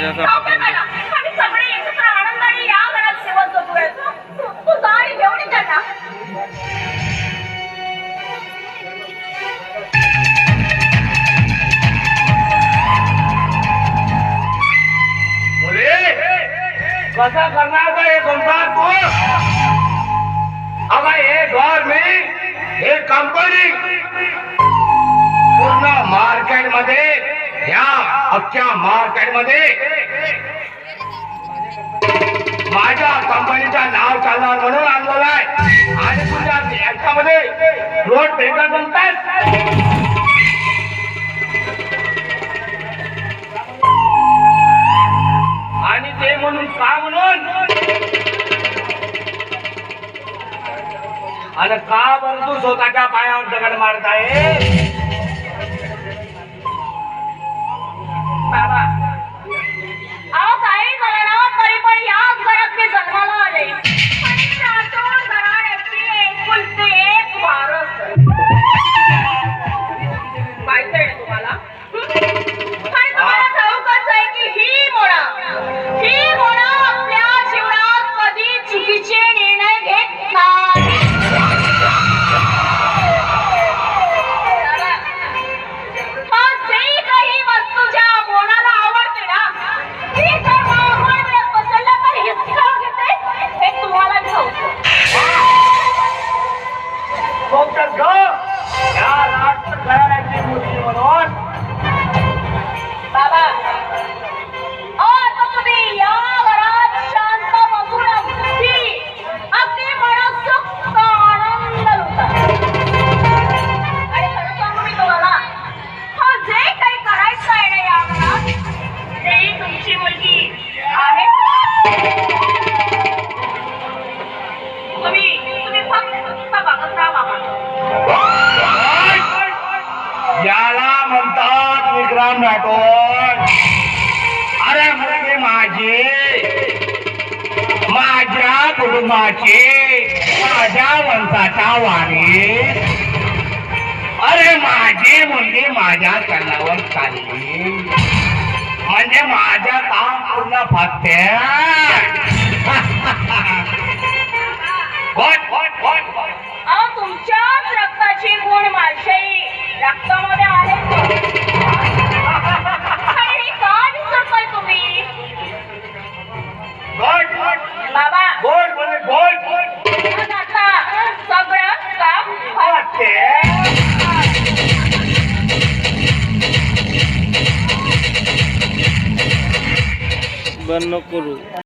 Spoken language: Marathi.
आणि सगळे एकत्र आनंदाने या घरात सेवा जगूया. तू गाडी घेऊन ये त्यांना. कसा करणार का हे संसार तू? अगं हे घर मी, हे कंपनी पूर्ण मार्केट मध्ये, ह्या अख्ख्या मार्केट मध्ये माझ्या कंपनीचं नाव चालणार म्हणून आणलेलं आहे. आणि तुझ्या याच्यामध्ये रोड पेपर बनतात. आणि ते म्हणून का म्हणून, आणि का बरं तू स्वतःच्या पायावर दगड मारत आहे? बाबा अहो काही झालं तरी पण याच घरात मी जन्माला आले. आणि त्यातून घराण्याची एकुलती एक वारस. माहिती आहे तुम्हाला? आणि तुम्हाला ठाऊकच आहे की ही मोळा आपल्या जीवनात कधी चुकीचे निर्णय घेत नाही. जे काही वस्तू ज्या मोळाला आवडते ना, ती जर महागड मिळत असेल ना तर हिसकावून घेते. हे तुम्हाला ठाऊक. बाबा आता तुम्ही या घरात शांत बसून अगदी मनसोक्त आनंद लुटा. आणि खरं सांगू मी तुम्हाला, हा जे काही करायचं आहे ना या घरात, ते तुमची मुलगी आहे. तुम्ही फक्त बघत राहा बाबा. याला म्हणतात विक्रम राठोड. अरे मुलगी माझी, माझ्या कुटुंबाची, माझ्या वंशाचा वारीस. अरे माझी मुलगी माझ्या सल्ल्यावर चालली म्हणजे माझ्या काम पूर्ण फत्ते. अहो तुमच्याच रक्ताची गुण माझ्याही रक्तामध्ये आहे. आणि का विसरताय तुम्ही बाबा? आता सगळं काम बंद नको करू.